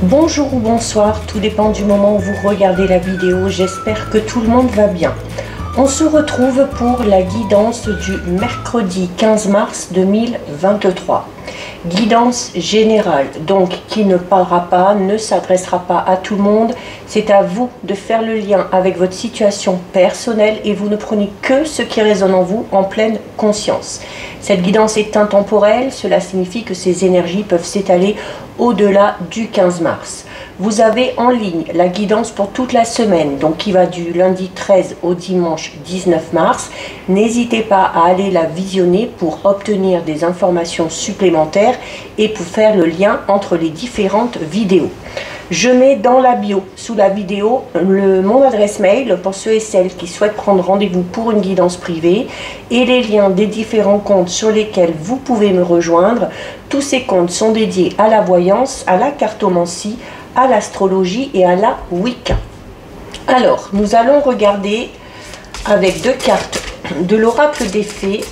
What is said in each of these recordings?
Bonjour ou bonsoir, tout dépend du moment où vous regardez la vidéo, j'espère que tout le monde va bien. On se retrouve pour la guidance du mercredi 15 mars 2023. Guidance générale, donc qui ne parlera pas, ne s'adressera pas à tout le monde. C'est à vous de faire le lien avec votre situation personnelle et vous ne prenez que ce qui résonne en vous en pleine conscience. Cette guidance est intemporelle, cela signifie que ces énergies peuvent s'étaler au-delà du 15 mars. Vous avez en ligne la guidance pour toute la semaine, donc qui va du lundi 13 au dimanche 19 mars. N'hésitez pas à aller la visionner pour obtenir des informations supplémentaires et pour faire le lien entre les différentes vidéos. Je mets dans la bio, sous la vidéo, mon adresse mail pour ceux et celles qui souhaitent prendre rendez-vous pour une guidance privée et les liens des différents comptes sur lesquels vous pouvez me rejoindre. Tous ces comptes sont dédiés à la voyance, à la cartomancie, à l'astrologie et à la Wicca. Alors, nous allons regarder avec deux cartes de l'oracle des fées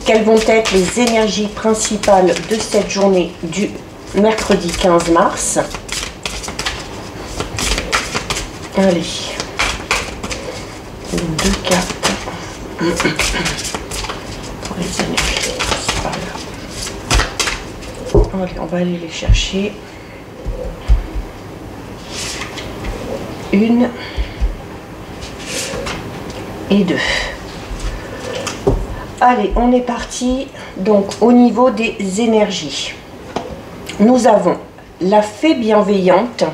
quelles vont être les énergies principales de cette journée du mercredi 15 mars. Allez, deux cartes pour les énergies principales. Allez, on va aller les chercher. Une et deux. Allez, on est parti. Donc, au niveau des énergies, nous avons la fée bienveillante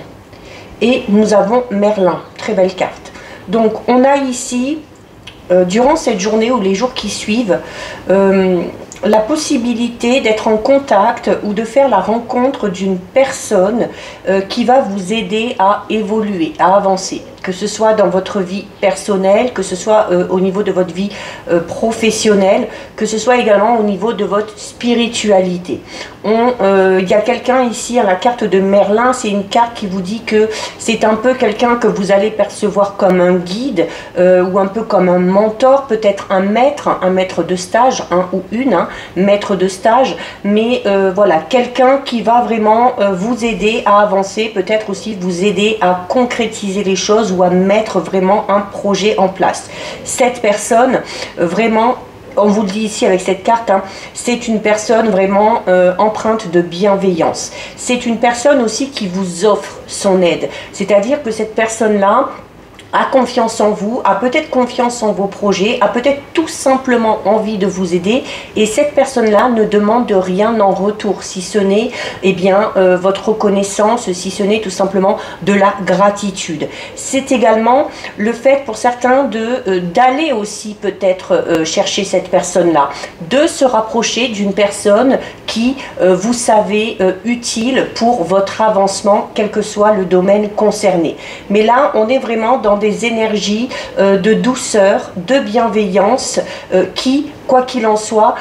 et nous avons Merlin. Très belle carte. Donc, on a ici, durant cette journée ou les jours qui suivent, la possibilité d'être en contact ou de faire la rencontre d'une personne qui va vous aider à évoluer, à avancer. Que ce soit dans votre vie personnelle, que ce soit au niveau de votre vie professionnelle, que ce soit également au niveau de votre spiritualité. Il y a quelqu'un ici à la carte de Merlin, c'est une carte qui vous dit que c'est un peu quelqu'un que vous allez percevoir comme un guide ou un peu comme un mentor, peut-être un maître de stage, un ou une, maître de stage, mais voilà, quelqu'un qui va vraiment vous aider à avancer, peut-être aussi vous aider à concrétiser les choses ou à mettre vraiment un projet en place. Cette personne, vraiment, on vous le dit ici avec cette carte, c'est une personne vraiment empreinte de bienveillance. C'est une personne aussi qui vous offre son aide. C'est-à-dire que cette personne-là a confiance en vous, a peut-être confiance en vos projets, a peut-être tout simplement envie de vous aider et cette personne-là ne demande de rien en retour, si ce n'est votre reconnaissance, si ce n'est tout simplement de la gratitude. C'est également le fait pour certains d'aller aussi peut-être chercher cette personne-là, de se rapprocher d'une personne qui vous savez utile pour votre avancement, quel que soit le domaine concerné. Mais là, on est vraiment dans des énergies de douceur, de bienveillance qui, quoi qu'il en soit,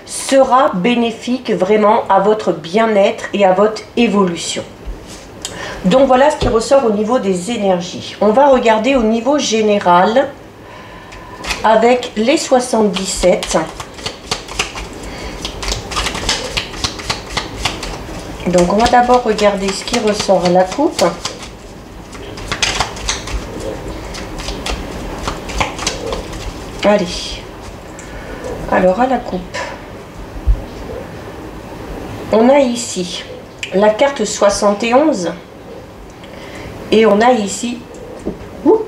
sera bénéfique vraiment à votre bien-être et à votre évolution. Donc voilà ce qui ressort au niveau des énergies. On va regarder au niveau général avec les 77. Donc on va d'abord regarder ce qui ressort à la coupe. Allez, alors à la coupe, on a ici la carte 71 et on a ici,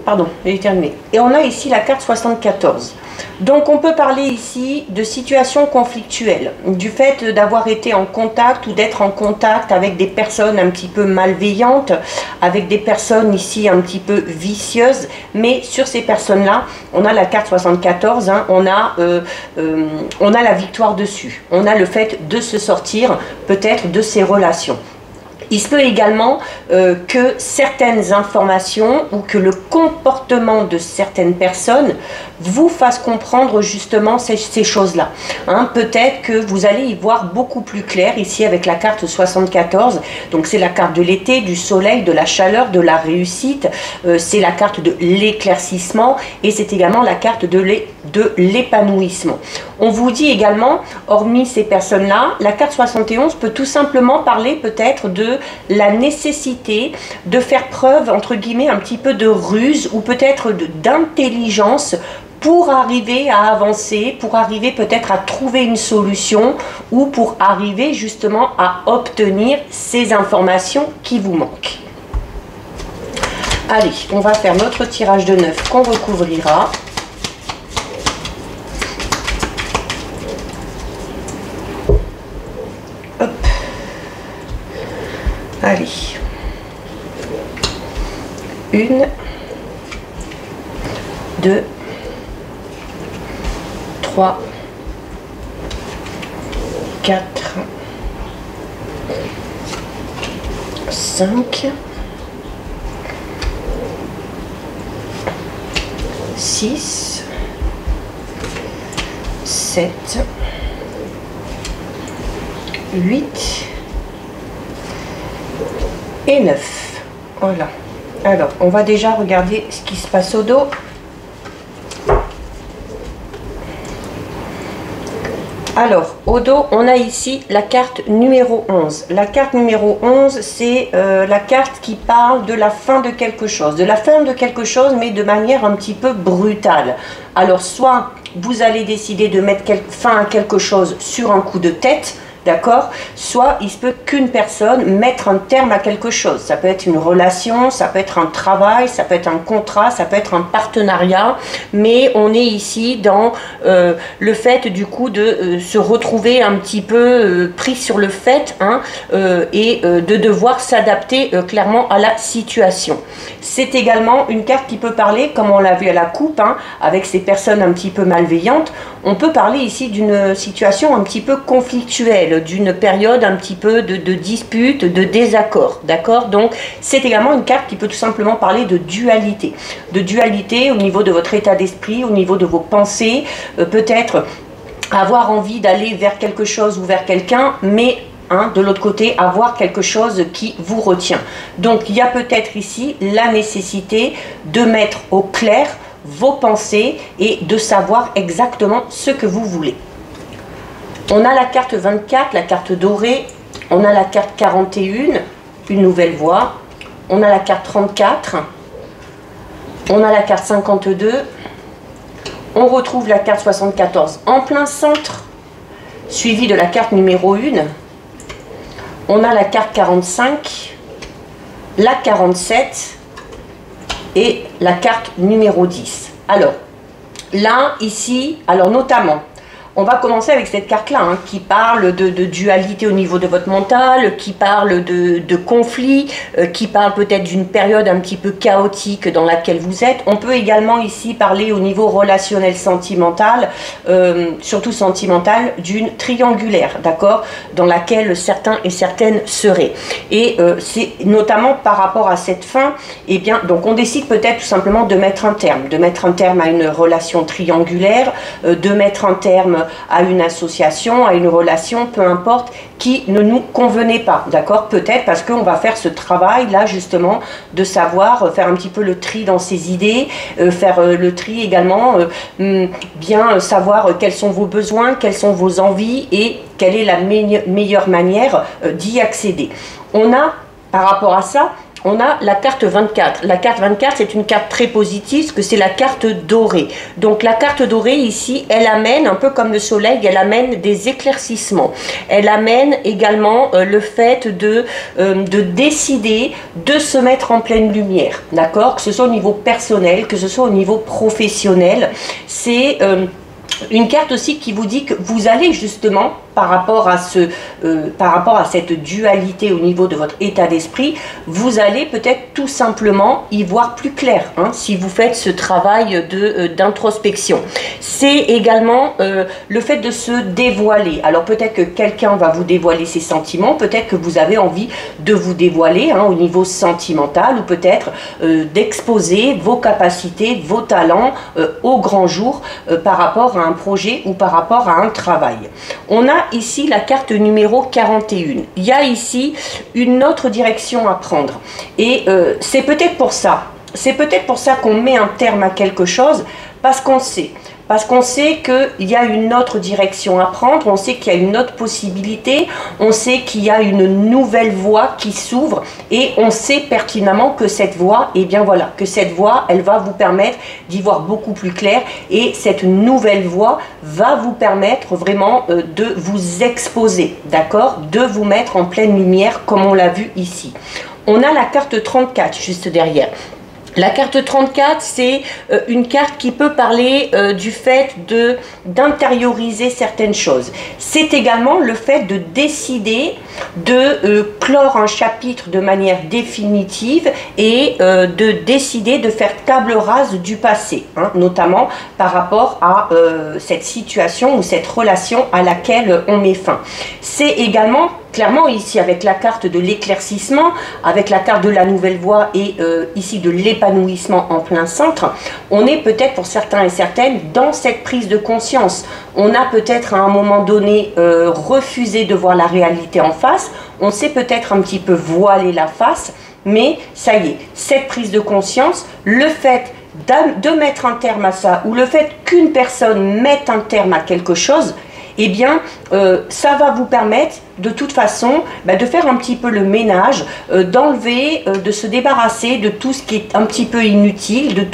pardon, j'ai terminé, et on a ici la carte 74. Donc on peut parler ici de situations conflictuelles, du fait d'avoir été en contact ou d'être en contact avec des personnes un petit peu malveillantes, avec des personnes ici un petit peu vicieuses, mais sur ces personnes-là, on a la carte 74, on a la victoire dessus, on a le fait de se sortir peut-être de ces relations. Il se peut également que certaines informations ou que le comportement de certaines personnes vous fasse comprendre justement ces choses-là. Peut-être que vous allez y voir beaucoup plus clair ici avec la carte 74. Donc c'est la carte de l'été, du soleil, de la chaleur, de la réussite. C'est la carte de l'éclaircissement et c'est également la carte de de l'épanouissement. On vous dit également, hormis ces personnes-là, la carte 71 peut tout simplement parler peut-être de la nécessité de faire preuve, entre guillemets, un petit peu de ruse ou peut-être d'intelligence pour arriver à avancer, pour arriver peut-être à trouver une solution ou pour arriver justement à obtenir ces informations qui vous manquent. Allez, on va faire notre tirage de 9 qu'on recouvrira. Hop. Allez. 1, 2, 3, 4, 5, 6, 7, 8 et 9. Voilà. Alors, on va déjà regarder ce qui se passe au dos. Alors, au dos, on a ici la carte numéro 11. La carte numéro 11, c'est la carte qui parle de la fin de quelque chose. De la fin de quelque chose, mais de manière un petit peu brutale. Alors, soit vous allez décider de mettre fin à quelque chose sur un coup de tête, d'accord? Soit il se peut qu'une personne mette un terme à quelque chose. Ça peut être une relation, ça peut être un travail, ça peut être un contrat, ça peut être un partenariat. Mais on est ici dans le fait du coup de se retrouver un petit peu pris sur le fait et de devoir s'adapter clairement à la situation. C'est également une carte qui peut parler, comme on l'a vu à la coupe, avec ces personnes un petit peu malveillantes. On peut parler ici d'une situation un petit peu conflictuelle, d'une période un petit peu de dispute, de désaccord, d'accord? Donc c'est également une carte qui peut tout simplement parler de dualité au niveau de votre état d'esprit, au niveau de vos pensées, peut-être avoir envie d'aller vers quelque chose ou vers quelqu'un, mais de l'autre côté, avoir quelque chose qui vous retient. Donc il y a peut-être ici la nécessité de mettre au clair vos pensées et de savoir exactement ce que vous voulez. On a la carte 24, la carte dorée, on a la carte 41, une nouvelle voie, on a la carte 34, on a la carte 52, on retrouve la carte 74 en plein centre, suivie de la carte numéro 1, on a la carte 45, la 47 et la carte numéro 10. Alors, là, ici, alors notamment, on va commencer avec cette carte-là, qui parle de dualité au niveau de votre mental, qui parle de conflit, qui parle peut-être d'une période un petit peu chaotique dans laquelle vous êtes. On peut également ici parler au niveau relationnel sentimental, surtout sentimental, d'une triangulaire, d'accord, dans laquelle certains et certaines seraient. Et c'est notamment par rapport à cette fin, eh bien, donc on décide peut-être tout simplement de mettre un terme à une relation triangulaire, de mettre un terme à une association, à une relation, peu importe, qui ne nous convenait pas, d'accord? Peut-être parce qu'on va faire ce travail là justement de savoir faire un petit peu le tri dans ses idées, faire le tri également, bien savoir quels sont vos besoins, quelles sont vos envies et quelle est la meilleure manière d'y accéder. On a, par rapport à ça, on a la carte 24. La carte 24, c'est une carte très positive, parce que c'est la carte dorée. Donc la carte dorée ici, elle amène, un peu comme le soleil, elle amène des éclaircissements. Elle amène également le fait de décider de se mettre en pleine lumière, d'accord? Que ce soit au niveau personnel, que ce soit au niveau professionnel. C'est une carte aussi qui vous dit que vous allez justement, par rapport à cette dualité au niveau de votre état d'esprit, vous allez peut-être tout simplement y voir plus clair, si vous faites ce travail d'introspection. C'est également le fait de se dévoiler. Alors peut-être que quelqu'un va vous dévoiler ses sentiments, peut-être que vous avez envie de vous dévoiler au niveau sentimental, ou peut-être d'exposer vos capacités, vos talents au grand jour par rapport à un projet ou par rapport à un travail. On a ici la carte numéro 41. Il y a ici une autre direction à prendre. Et c'est peut-être pour ça. C'est peut-être pour ça qu'on met un terme à quelque chose, parce qu'on sait parce qu'on sait qu'il y a une autre direction à prendre, on sait qu'il y a une autre possibilité, on sait qu'il y a une nouvelle voie qui s'ouvre et on sait pertinemment que cette voie, et bien voilà, que cette voie, elle va vous permettre d'y voir beaucoup plus clair et cette nouvelle voie va vous permettre vraiment de vous exposer, d'accord, de vous mettre en pleine lumière comme on l'a vu ici. On a la carte 34 juste derrière. La carte 34, c'est une carte qui peut parler du fait d'intérioriser certaines choses. C'est également le fait de décider de clore un chapitre de manière définitive et de décider de faire table rase du passé, hein, notamment par rapport à cette situation ou cette relation à laquelle on met fin. C'est également clairement ici avec la carte de l'éclaircissement, avec la carte de la nouvelle voie et ici de l'épanouissement en plein centre, on est peut-être pour certains et certaines dans cette prise de conscience. On a peut-être à un moment donné refusé de voir la réalité en face, on s'est peut-être un petit peu voilé la face, mais ça y est, cette prise de conscience, le fait de mettre un terme à ça ou le fait qu'une personne mette un terme à quelque chose, eh bien, ça va vous permettre de toute façon de faire un petit peu le ménage, d'enlever, de se débarrasser de tout ce qui est un petit peu inutile, de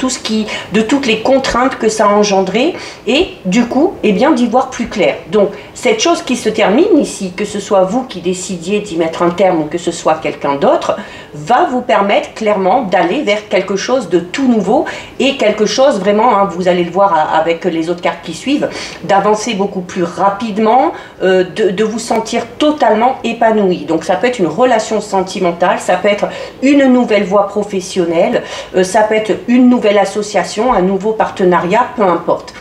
toutes les contraintes que ça a engendré et du coup, eh bien, d'y voir plus clair. Donc, cette chose qui se termine ici, que ce soit vous qui décidiez d'y mettre un terme ou que ce soit quelqu'un d'autre, va vous permettre clairement d'aller vers quelque chose de tout nouveau et quelque chose vraiment, hein, vous allez le voir avec les autres cartes qui suivent, d'avancer beaucoup plus rapidement, de vous sentir totalement épanoui. Donc ça peut être une relation sentimentale, ça peut être une nouvelle voie professionnelle, ça peut être une nouvelle association, un nouveau partenariat, peu importe.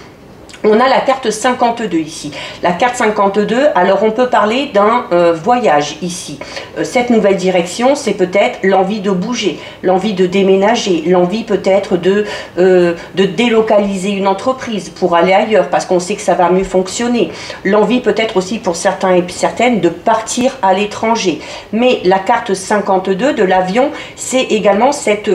On a la carte 52 ici. La carte 52, alors on peut parler d'un voyage ici. Cette nouvelle direction, c'est peut-être l'envie de bouger, l'envie de déménager, l'envie peut-être de délocaliser une entreprise pour aller ailleurs parce qu'on sait que ça va mieux fonctionner. L'envie peut-être aussi pour certains et certaines de partir à l'étranger. Mais la carte 52 de l'avion, c'est également cette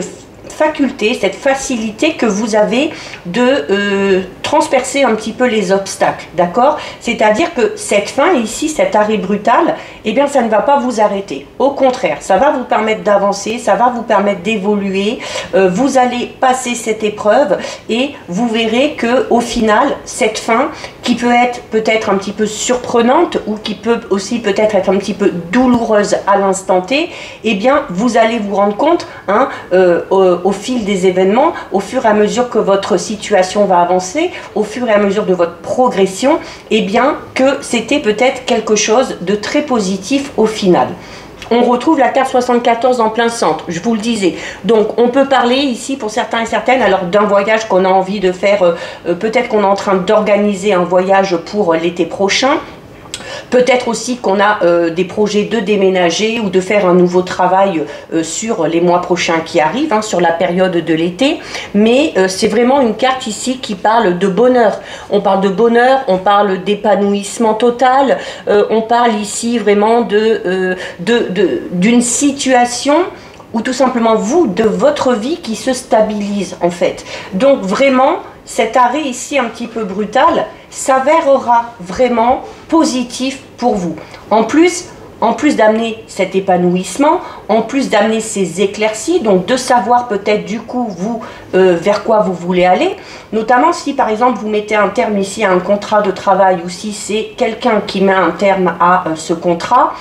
faculté, cette facilité que vous avez de transpercer un petit peu les obstacles, d'accord? C'est-à-dire que cette fin ici, cet arrêt brutal, eh bien ça ne va pas vous arrêter. Au contraire, ça va vous permettre d'avancer, ça va vous permettre d'évoluer, vous allez passer cette épreuve et vous verrez que au final, cette fin qui peut être peut-être un petit peu surprenante ou qui peut aussi peut-être être un petit peu douloureuse à l'instant T, eh bien vous allez vous rendre compte, hein, au fil des événements, au fur et à mesure que votre situation va avancer, au fur et à mesure de votre progression, eh bien que c'était peut-être quelque chose de très positif au final. On retrouve la carte 74 en plein centre, je vous le disais. Donc on peut parler ici pour certains et certaines alors d'un voyage qu'on a envie de faire, peut-être qu'on est en train d'organiser un voyage pour l'été prochain. Peut-être aussi qu'on a des projets de déménager ou de faire un nouveau travail sur les mois prochains qui arrivent, hein, sur la période de l'été. Mais c'est vraiment une carte ici qui parle de bonheur. On parle de bonheur, on parle d'épanouissement total, on parle ici vraiment d'une situation ou tout simplement vous, de votre vie qui se stabilise en fait. Donc vraiment, cet arrêt ici un petit peu brutal s'avérera vraiment positif pour vous. En plus d'amener cet épanouissement, en plus d'amener ces éclaircies, donc de savoir peut-être du coup vous vers quoi vous voulez aller, notamment si par exemple vous mettez un terme ici à un contrat de travail ou si c'est quelqu'un qui met un terme à ce contrat,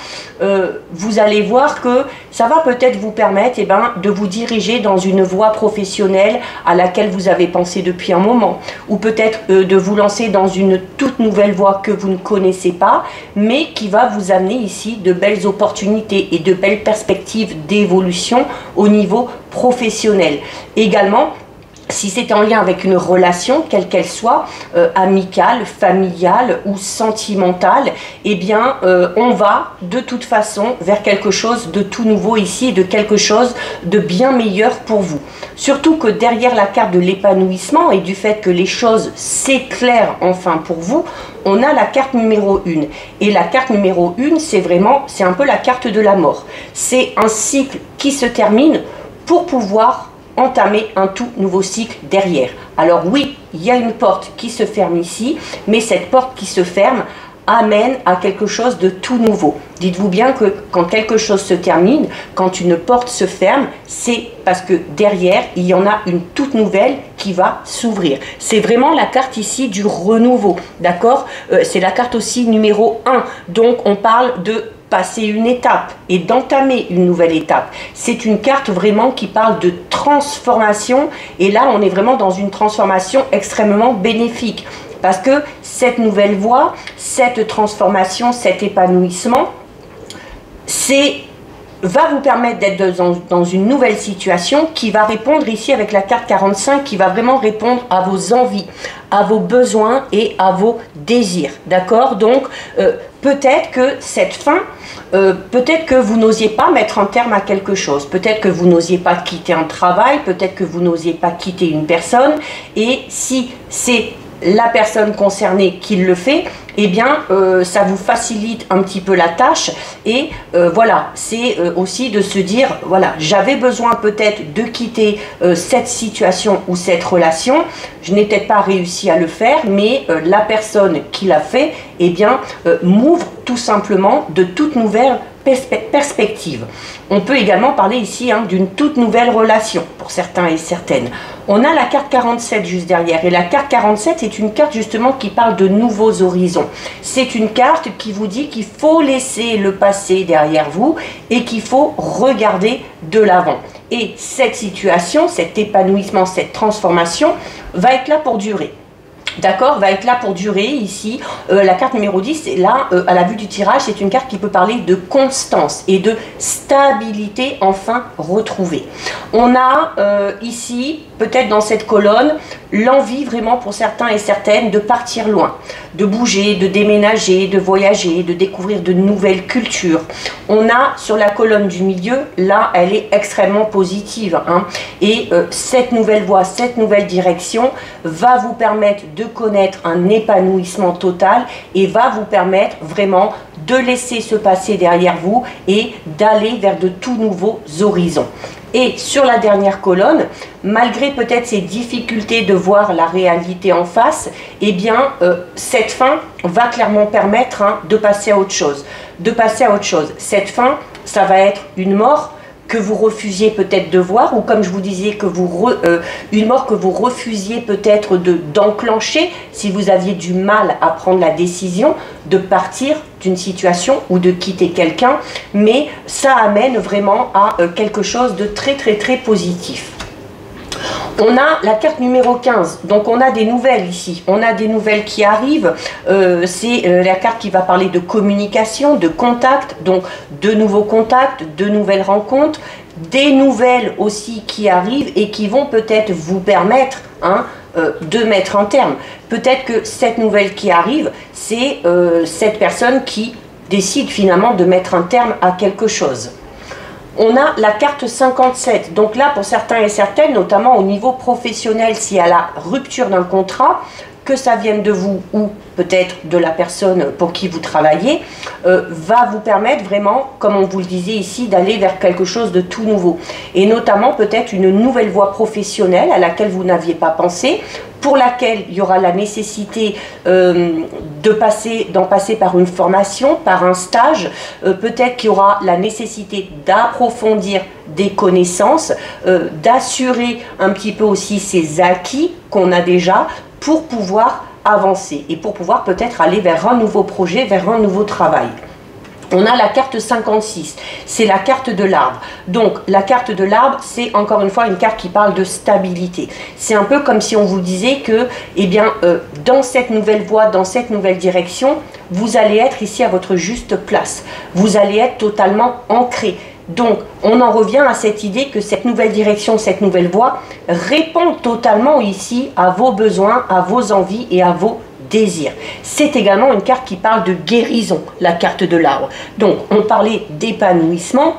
vous allez voir que ça va peut-être vous permettre de vous diriger dans une voie professionnelle à laquelle vous avez pensé depuis un moment, ou peut-être de vous lancer dans une toute nouvelle voie que vous ne connaissez pas, mais qui va vous amener ici de belles opportunités et de belles perspectives d'évolution au niveau professionnel. Également, si c'est en lien avec une relation, quelle qu'elle soit, amicale, familiale ou sentimentale, eh bien, on va de toute façon vers quelque chose de tout nouveau ici et de quelque chose de bien meilleur pour vous. Surtout que derrière la carte de l'épanouissement et du fait que les choses s'éclairent enfin pour vous, on a la carte numéro 1. Et la carte numéro 1, c'est un peu la carte de la mort. C'est un cycle qui se termine pour pouvoir entamer un tout nouveau cycle derrière. Alors oui, il y a une porte qui se ferme ici, mais cette porte qui se ferme amène à quelque chose de tout nouveau. Dites-vous bien que quand quelque chose se termine, quand une porte se ferme, c'est parce que derrière, il y en a une toute nouvelle qui va s'ouvrir. C'est vraiment la carte ici du renouveau, d'accord? C'est la carte aussi numéro 1. Donc, on parle de passer une étape et d'entamer une nouvelle étape. C'est une carte vraiment qui parle de transformation et là, on est vraiment dans une transformation extrêmement bénéfique. Parce que cette nouvelle voie, cette transformation, cet épanouissement, va vous permettre d'être dans une nouvelle situation qui va répondre ici avec la carte 45, qui va vraiment répondre à vos envies, à vos besoins et à vos désirs. D'accord? Donc, peut-être que cette fin, peut-être que vous n'osiez pas mettre un terme à quelque chose, peut-être que vous n'osiez pas quitter un travail, peut-être que vous n'osiez pas quitter une personne, et si c'est la personne concernée qui le fait, eh bien, ça vous facilite un petit peu la tâche et voilà, c'est aussi de se dire, voilà, j'avais besoin peut-être de quitter cette situation ou cette relation, je n'ai peut-être pas réussi à le faire, mais la personne qui l'a fait, eh bien, m'ouvre tout simplement de toutes nouvelles perspectives. On peut également parler ici d'une toute nouvelle relation pour certains et certaines. On a la carte 47 juste derrière et la carte 47 c'est une carte justement qui parle de nouveaux horizons. C'est une carte qui vous dit qu'il faut laisser le passé derrière vous et qu'il faut regarder de l'avant. Et cette situation, cet épanouissement, cette transformation va être là pour durer. D'accord, va être là pour durer ici. La carte numéro 10, là, à la vue du tirage, c'est une carte qui peut parler de constance et de stabilité enfin retrouvée. On a ici, peut-être dans cette colonne, l'envie vraiment pour certains et certaines de partir loin, de bouger, de déménager, de voyager, de découvrir de nouvelles cultures. On a sur la colonne du milieu, là, elle est extrêmement positive. Et cette nouvelle voie, cette nouvelle direction va vous permettre de connaître un épanouissement total et va vous permettre vraiment de laisser ce passé derrière vous et d'aller vers de tout nouveaux horizons. Et sur la dernière colonne, malgré peut-être ces difficultés de voir la réalité en face, eh bien, cette fin va clairement permettre de passer à autre chose. De passer à autre chose. Cette fin, ça va être une mort que vous refusiez peut-être de voir, ou comme je vous disais, que une mort que vous refusiez peut-être d'enclencher si vous aviez du mal à prendre la décision de partir d'une situation ou de quitter quelqu'un, mais ça amène vraiment à quelque chose de très très très positif. On a la carte numéro 15, donc on a des nouvelles ici, on a des nouvelles qui arrivent, c'est la carte qui va parler de communication, de contact, donc de nouveaux contacts, de nouvelles rencontres, des nouvelles aussi qui arrivent et qui vont peut-être vous permettre de mettre un terme. Peut-être que cette nouvelle qui arrive, c'est cette personne qui décide finalement de mettre un terme à quelque chose. On a la carte 57, donc là pour certains et certaines, notamment au niveau professionnel, s'il y a la rupture d'un contrat, que ça vienne de vous ou peut-être de la personne pour qui vous travaillez, va vous permettre vraiment, comme on vous le disait ici, d'aller vers quelque chose de tout nouveau. Et notamment peut-être une nouvelle voie professionnelle à laquelle vous n'aviez pas pensé, pour laquelle il y aura la nécessité d'en passer par une formation, par un stage, peut-être qu'il y aura la nécessité d'approfondir des connaissances, d'assurer un petit peu aussi ses acquis qu'on a déjà pour pouvoir avancer et pour pouvoir peut-être aller vers un nouveau projet, vers un nouveau travail. On a la carte 56, c'est la carte de l'arbre. Donc la carte de l'arbre, c'est encore une fois une carte qui parle de stabilité. C'est un peu comme si on vous disait que, eh bien, dans cette nouvelle voie, dans cette nouvelle direction, vous allez être ici à votre juste place. Vous allez être totalement ancré. Donc, on en revient à cette idée que cette nouvelle direction, cette nouvelle voie répond totalement ici à vos besoins, à vos envies et à vos désirs. C'est également une carte qui parle de guérison, la carte de l'arbre. Donc, on parlait d'épanouissement.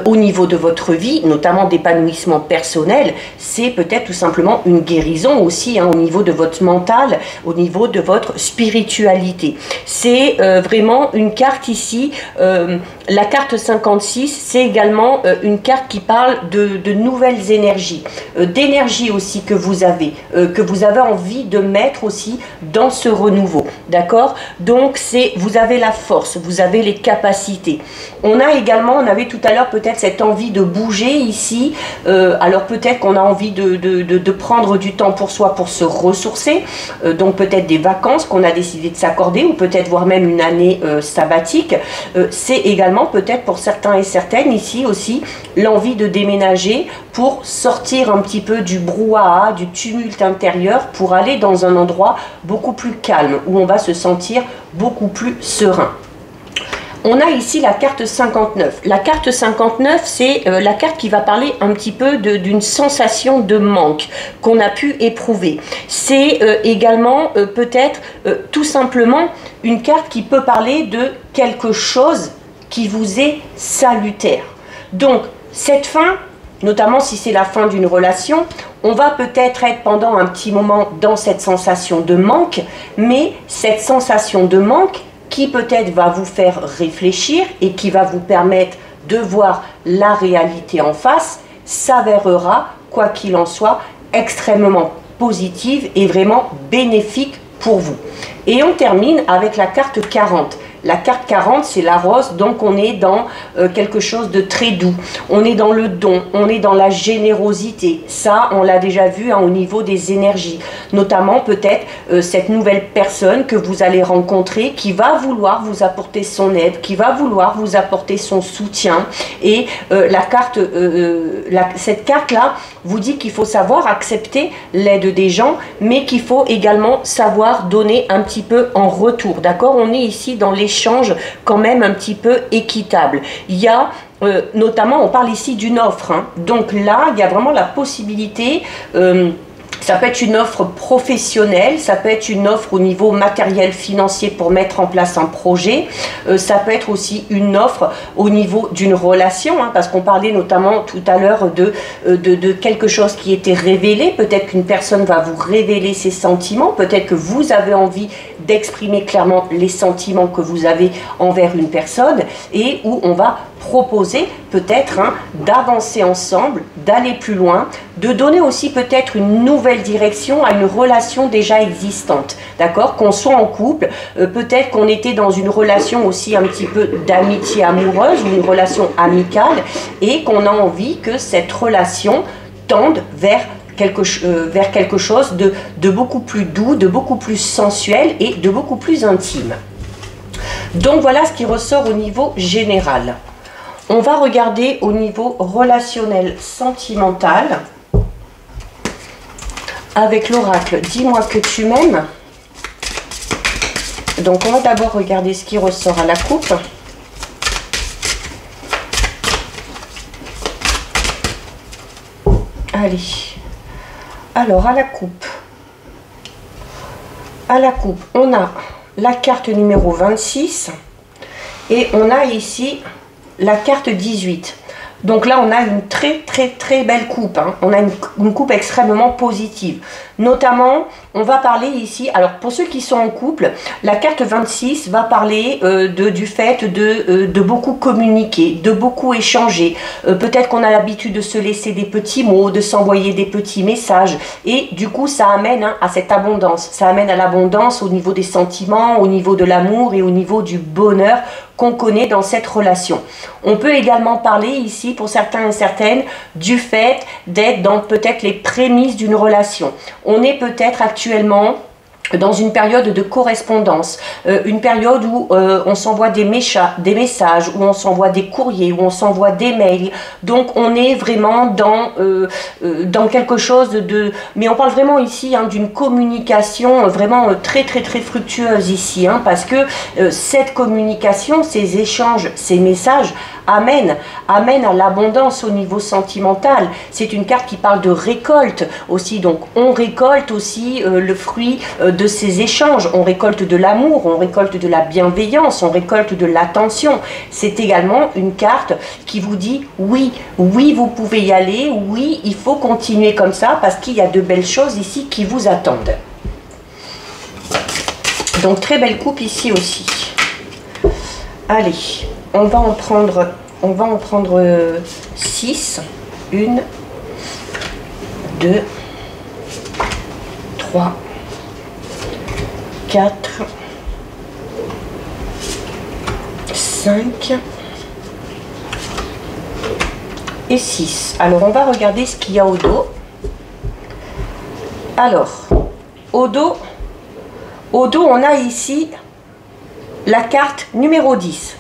au niveau de votre vie, notamment d'épanouissement personnel, c'est peut-être tout simplement une guérison aussi au niveau de votre mental, au niveau de votre spiritualité. C'est vraiment une carte ici, la carte 56, c'est également une carte qui parle de nouvelles énergies, d'énergie aussi que vous avez envie de mettre aussi dans ce renouveau, d'accord? Donc vous avez la force, vous avez les capacités. On avait tout à l'heure peut-être cette envie de bouger ici, alors peut-être qu'on a envie de prendre du temps pour soi pour se ressourcer, donc peut-être des vacances qu'on a décidé de s'accorder, ou peut-être voire même une année sabbatique. C'est également peut-être pour certains et certaines ici aussi l'envie de déménager pour sortir un petit peu du brouhaha, du tumulte intérieur, pour aller dans un endroit beaucoup plus calme, où on va se sentir beaucoup plus serein. On a ici la carte 59. La carte 59, c'est la carte qui va parler un petit peu d'une sensation de manque qu'on a pu éprouver. C'est également peut-être tout simplement une carte qui peut parler de quelque chose qui vous est salutaire. Donc, cette fin, notamment si c'est la fin d'une relation, on va peut-être être pendant un petit moment dans cette sensation de manque, mais cette sensation de manque qui peut-être va vous faire réfléchir et qui va vous permettre de voir la réalité en face, s'avérera, quoi qu'il en soit, extrêmement positive et vraiment bénéfique pour vous. Et on termine avec la carte 40. La carte 40, c'est la rose, donc on est dans quelque chose de très doux. On est dans le don, on est dans la générosité. Ça, on l'a déjà vu au niveau des énergies. Notamment peut-être cette nouvelle personne que vous allez rencontrer qui va vouloir vous apporter son aide, qui va vouloir vous apporter son soutien. Et cette carte-là vous dit qu'il faut savoir accepter l'aide des gens, mais qu'il faut également savoir donner un petit peu en retour. D'accord? On est ici dans l'échange quand même un petit peu équitable. Il y a notamment, on parle ici d'une offre. Donc là, il y a vraiment la possibilité... ça peut être une offre professionnelle, ça peut être une offre au niveau matériel financier pour mettre en place un projet, ça peut être aussi une offre au niveau d'une relation, parce qu'on parlait notamment tout à l'heure de quelque chose qui était révélé. Peut-être qu'une personne va vous révéler ses sentiments, peut-être que vous avez envie d'exprimer clairement les sentiments que vous avez envers une personne, et où on va proposer peut-être d'avancer ensemble, d'aller plus loin, de donner aussi peut-être une nouvelle direction à une relation déjà existante, d'accord? Qu'on soit en couple, peut-être qu'on était dans une relation aussi un petit peu d'amitié amoureuse ou une relation amicale, et qu'on a envie que cette relation tende vers quelque chose de beaucoup plus doux, de beaucoup plus sensuel et de beaucoup plus intime. Donc voilà ce qui ressort au niveau général. On va regarder au niveau relationnel sentimental avec l'oracle « Dis-moi que tu m'aimes ». Donc on va d'abord regarder ce qui ressort à la coupe. Allez, alors à la coupe, on a la carte numéro 26 et on a ici la carte 18. Donc là, on a une très belle coupe. On a une coupe extrêmement positive. Notamment, on va parler ici, alors pour ceux qui sont en couple, la carte 26 va parler du fait de beaucoup communiquer, de beaucoup échanger. Peut-être qu'on a l'habitude de se laisser des petits mots, de s'envoyer des petits messages. Et du coup, ça amène à cette abondance. Ça amène à l'abondance au niveau des sentiments, au niveau de l'amour et au niveau du bonheur qu'on connaît dans cette relation. On peut également parler ici, pour certains et certaines, du fait d'être dans peut-être les prémices d'une relation. On est peut-être actuellement dans une période de correspondance, une période où on s'envoie des messages, où on s'envoie des courriers, où on s'envoie des mails. Donc on est vraiment dans quelque chose de... Mais on parle vraiment ici d'une communication vraiment très fructueuse ici, parce que cette communication, ces échanges, ces messages amènent à l'abondance au niveau sentimental. C'est une carte qui parle de récolte aussi, donc on récolte aussi le fruit de ces échanges. On récolte de l'amour, on récolte de la bienveillance, on récolte de l'attention. C'est également une carte qui vous dit oui, oui, vous pouvez y aller, oui, il faut continuer comme ça parce qu'il y a de belles choses ici qui vous attendent. Donc très belle coupe ici aussi. Allez, on va en prendre 6. 1, 2, 3, 4, 5 et 6. Alors on va regarder ce qu'il y a au dos. Alors, au dos, on a ici la carte numéro 10.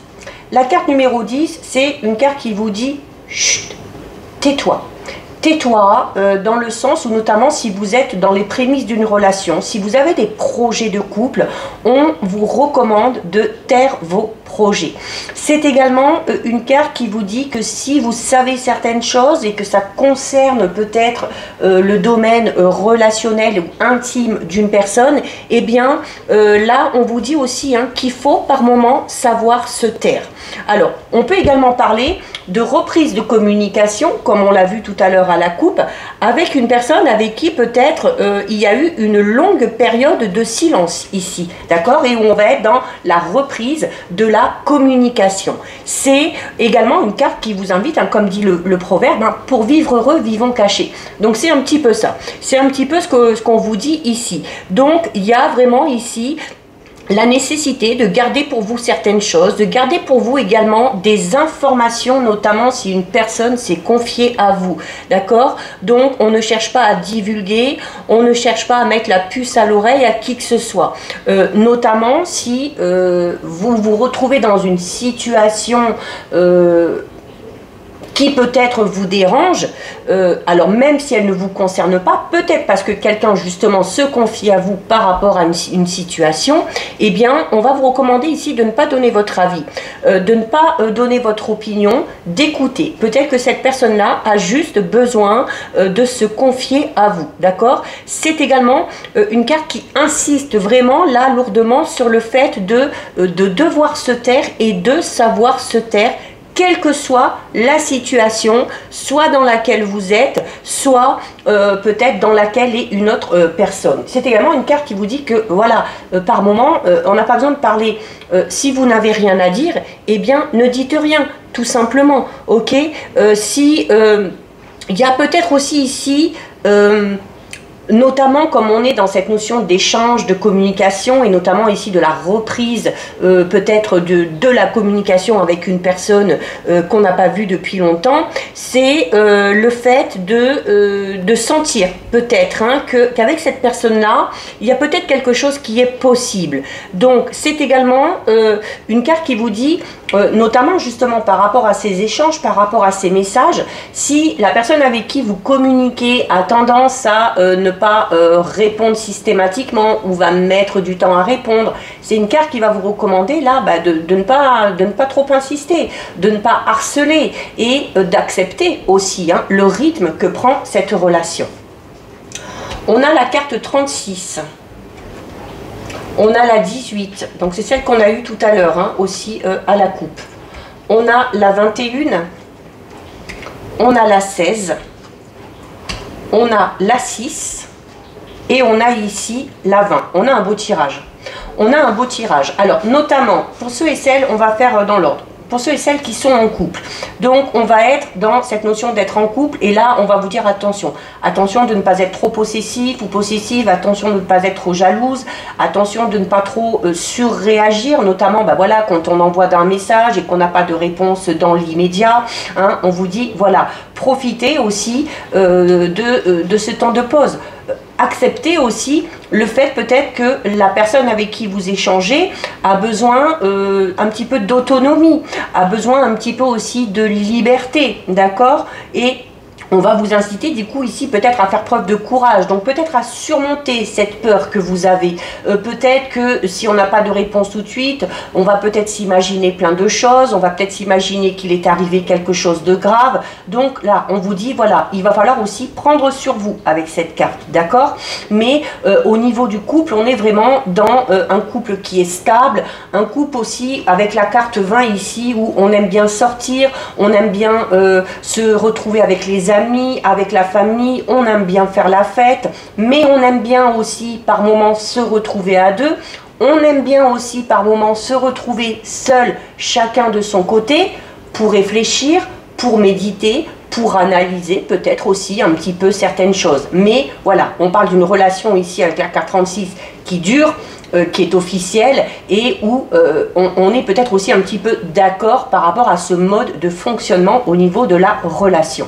La carte numéro 10, c'est une carte qui vous dit chut, tais-toi. Tais-toi dans le sens où notamment si vous êtes dans les prémices d'une relation, si vous avez des projets de couple, on vous recommande de taire vos projets. C'est également une carte qui vous dit que si vous savez certaines choses et que ça concerne peut-être le domaine relationnel ou intime d'une personne, eh bien là on vous dit aussi qu'il faut par moment savoir se taire. Alors on peut également parler de reprise de communication, comme on l'a vu tout à l'heure à la coupe, avec une personne avec qui peut-être il y a eu une longue période de silence ici, d'accord, et où on va être dans la reprise de la communication. C'est également une carte qui vous invite, comme dit le proverbe, pour vivre heureux, vivons cachés. Donc c'est un petit peu ça, c'est un petit peu ce qu'on vous dit ici. Donc il y a vraiment ici la nécessité de garder pour vous certaines choses, de garder pour vous également des informations, notamment si une personne s'est confiée à vous, d'accord? Donc on ne cherche pas à divulguer, on ne cherche pas à mettre la puce à l'oreille à qui que ce soit, notamment si vous vous retrouvez dans une situation qui peut-être vous dérange, alors même si elle ne vous concerne pas, peut-être parce que quelqu'un justement se confie à vous par rapport à une situation, eh bien on va vous recommander ici de ne pas donner votre avis, de ne pas donner votre opinion, d'écouter. Peut-être que cette personne-là a juste besoin de se confier à vous, d'accord? C'est également une carte qui insiste vraiment là lourdement sur le fait de devoir se taire et de savoir se taire, quelle que soit la situation, soit dans laquelle vous êtes, soit peut-être dans laquelle est une autre personne. C'est également une carte qui vous dit que, voilà, par moment, on n'a pas besoin de parler. Si vous n'avez rien à dire, eh bien, ne dites rien, tout simplement, ok? Il y a peut-être aussi ici... notamment comme on est dans cette notion d'échange, de communication et notamment ici de la reprise peut-être de la communication avec une personne qu'on n'a pas vue depuis longtemps, c'est le fait de sentir peut-être qu'avec cette personne-là, il y a peut-être quelque chose qui est possible. Donc c'est également une carte qui vous dit, notamment justement par rapport à ces échanges, par rapport à ces messages, si la personne avec qui vous communiquez a tendance à ne pas répondre systématiquement ou va mettre du temps à répondre, c'est une carte qui va vous recommander là de ne pas trop insister, de ne pas harceler et d'accepter aussi le rythme que prend cette relation. On a la carte 36. On a la 18, donc c'est celle qu'on a eue tout à l'heure aussi à la coupe. On a la 21, on a la 16, on a la 6 et on a ici la 20. On a un beau tirage. On a un beau tirage. Alors notamment pour ceux et celles, on va faire dans l'ordre. Pour ceux et celles qui sont en couple. Donc on va être dans cette notion d'être en couple et là on va vous dire attention. Attention de ne pas être trop possessif ou possessive, attention de ne pas être trop jalouse, attention de ne pas trop surréagir, notamment voilà, quand on envoie un message et qu'on n'a pas de réponse dans l'immédiat. On vous dit voilà, profitez aussi de ce temps de pause. Acceptez aussi le fait peut-être que la personne avec qui vous échangez a besoin un petit peu d'autonomie, a besoin un petit peu aussi de liberté, d'accord? Et on va vous inciter du coup ici peut-être à faire preuve de courage, donc peut-être à surmonter cette peur que vous avez. Peut-être que si on n'a pas de réponse tout de suite, on va peut-être s'imaginer plein de choses, on va peut-être s'imaginer qu'il est arrivé quelque chose de grave. Donc là, on vous dit, voilà, il va falloir aussi prendre sur vous avec cette carte, d'accord? Mais au niveau du couple, on est vraiment dans un couple qui est stable, un couple aussi avec la carte 20 ici, où on aime bien sortir, on aime bien se retrouver avec les amis, avec la famille, on aime bien faire la fête, mais on aime bien aussi par moments se retrouver à deux, on aime bien aussi par moments se retrouver seul, chacun de son côté, pour réfléchir, pour méditer, pour analyser peut-être aussi un petit peu certaines choses. Mais voilà, on parle d'une relation ici avec la carte 36 qui dure, qui est officielle et où on est peut-être aussi un petit peu d'accord par rapport à ce mode de fonctionnement au niveau de la relation.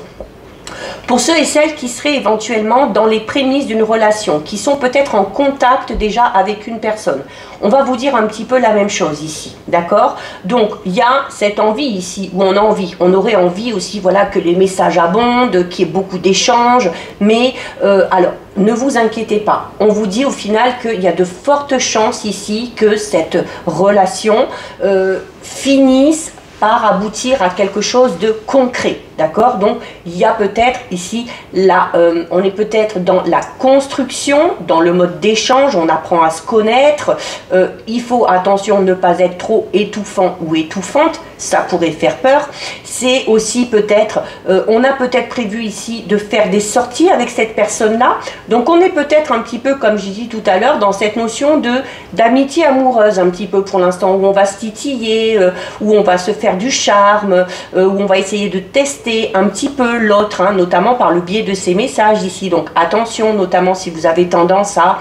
Pour ceux et celles qui seraient éventuellement dans les prémices d'une relation, qui sont peut-être en contact déjà avec une personne, on va vous dire un petit peu la même chose ici, d'accord? Donc, il y a cette envie ici, où on a envie, on aurait envie aussi, voilà, que les messages abondent, qu'il y ait beaucoup d'échanges, mais alors, ne vous inquiétez pas, on vous dit au final qu'il y a de fortes chances ici que cette relation finisse par aboutir à quelque chose de concret, d'accord? Donc il y a peut-être ici, là, on est peut-être dans la construction, dans le mode d'échange, on apprend à se connaître, il faut, attention, ne pas être trop étouffant ou étouffante, ça pourrait faire peur. C'est aussi peut-être, on a peut-être prévu ici de faire des sorties avec cette personne-là, donc on est peut-être un petit peu, comme j'ai dit tout à l'heure, dans cette notion d'amitié amoureuse, un petit peu pour l'instant, où on va se titiller, où on va se faire du charme, où on va essayer de tester un petit peu l'autre, hein, notamment par le biais de ces messages ici. Donc attention, notamment si vous avez tendance à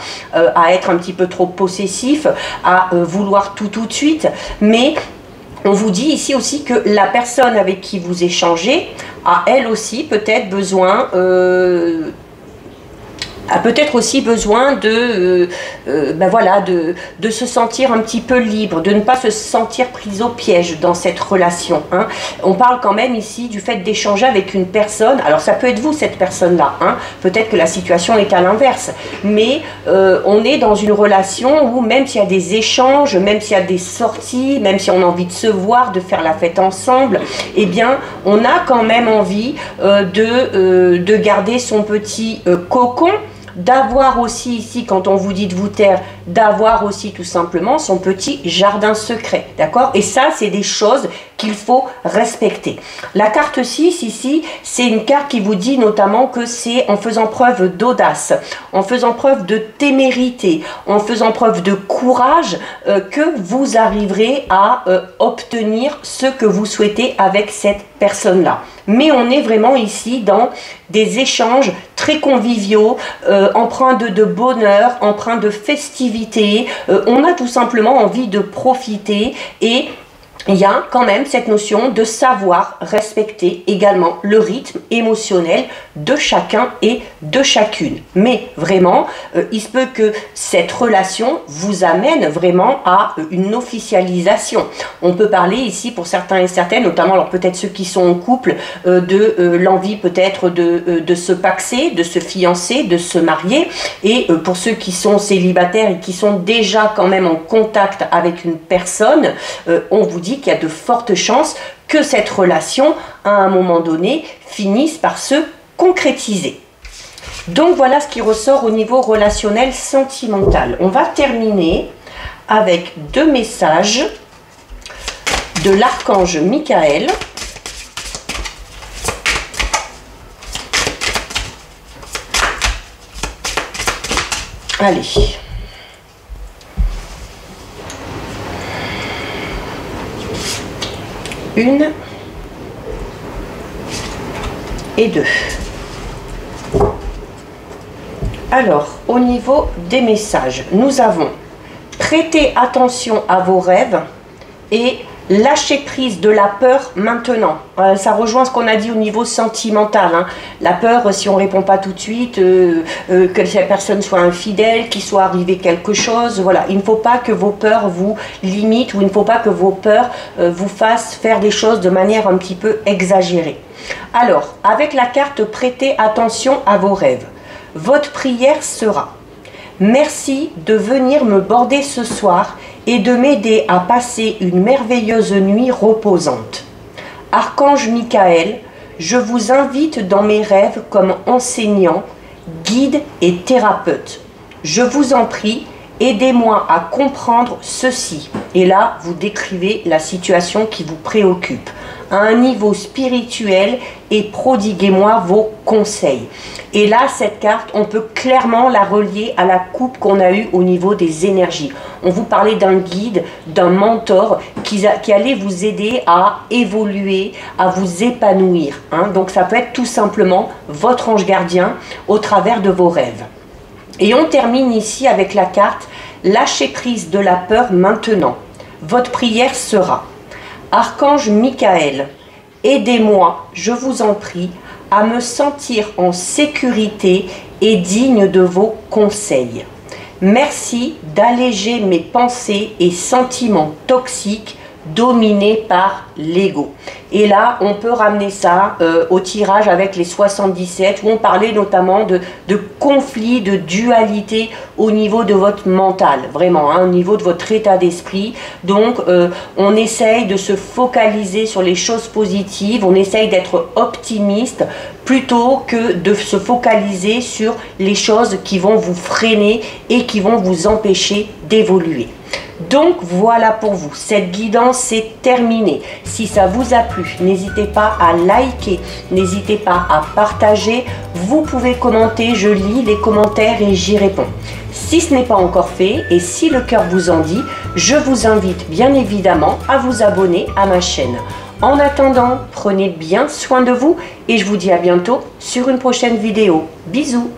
être un petit peu trop possessif, à vouloir tout de suite, mais on vous dit ici aussi que la personne avec qui vous échangez a elle aussi peut-être besoin ben voilà, de se sentir un petit peu libre, de ne pas se sentir prise au piège dans cette relation, hein. On parle quand même ici du fait d'échanger avec une personne, alors ça peut être vous cette personne-là, hein. Peut-être que la situation est à l'inverse, mais on est dans une relation où même s'il y a des échanges, même s'il y a des sorties, même si on a envie de se voir, de faire la fête ensemble, eh bien on a quand même envie de garder son petit cocon, d'avoir aussi ici, quand on vous dit de vous taire, d'avoir aussi tout simplement son petit jardin secret, d'accord? Et ça, c'est des choses qu'il faut respecter. La carte 6 ici, c'est une carte qui vous dit notamment que c'est en faisant preuve d'audace, en faisant preuve de témérité, en faisant preuve de courage que vous arriverez à obtenir ce que vous souhaitez avec cette personne-là. Mais on est vraiment ici dans des échanges très conviviaux, empreints de bonheur, empreints de festivité. On a tout simplement envie de profiter et il y a quand même cette notion de savoir respecter également le rythme émotionnel de chacun et de chacune. Mais vraiment, il se peut que cette relation vous amène vraiment à une officialisation. On peut parler ici pour certains et certaines, notamment alors peut-être ceux qui sont en couple, de l'envie peut-être de se paxer, de se fiancer, de se marier. Et pour ceux qui sont célibataires et qui sont déjà quand même en contact avec une personne, on vous dit qu'il y a de fortes chances que cette relation, à un moment donné, finisse par se concrétiser. Donc voilà ce qui ressort au niveau relationnel sentimental. On va terminer avec deux messages de l'archange Michael. Allez. Une et deux. Alors, au niveau des messages, nous avons prêté attention à vos rêves et Lâchez prise de la peur maintenant. Ça rejoint ce qu'on a dit au niveau sentimental. Hein. La peur, si on ne répond pas tout de suite, que cette personne soit infidèle, qu'il soit arrivé quelque chose. Voilà. Il ne faut pas que vos peurs vous limitent ou il ne faut pas que vos peurs vous fassent faire des choses de manière un petit peu exagérée. Alors, avec la carte, prêtez attention à vos rêves. Votre prière sera: merci de venir me border ce soir et de m'aider à passer une merveilleuse nuit reposante. Archange Michael, je vous invite dans mes rêves comme enseignant, guide et thérapeute. Je vous en prie, aidez-moi à comprendre ceci. Et là, vous décrivez la situation qui vous préoccupe à un niveau spirituel et prodiguez-moi vos conseils. Et là, cette carte, on peut clairement la relier à la coupe qu'on a eue au niveau des énergies. On vous parlait d'un guide, d'un mentor qui allait vous aider à évoluer, à vous épanouir. Hein. Donc ça peut être tout simplement votre ange gardien au travers de vos rêves. Et on termine ici avec la carte « Lâchez prise de la peur maintenant ». Votre prière sera: Archange Michael, aidez-moi, je vous en prie, à me sentir en sécurité et digne de vos conseils. Merci d'alléger mes pensées et sentiments toxiques dominés par l'ego. Et là, on peut ramener ça au tirage avec les 77, où on parlait notamment de conflit, de dualité au niveau de votre mental, vraiment, hein, au niveau de votre état d'esprit. Donc, on essaye de se focaliser sur les choses positives, on essaye d'être optimiste, plutôt que de se focaliser sur les choses qui vont vous freiner et qui vont vous empêcher d'évoluer. Donc voilà pour vous, cette guidance est terminée. Si ça vous a plu, n'hésitez pas à liker, n'hésitez pas à partager. Vous pouvez commenter, je lis les commentaires et j'y réponds. Si ce n'est pas encore fait et si le cœur vous en dit, je vous invite bien évidemment à vous abonner à ma chaîne. En attendant, prenez bien soin de vous et je vous dis à bientôt sur une prochaine vidéo. Bisous!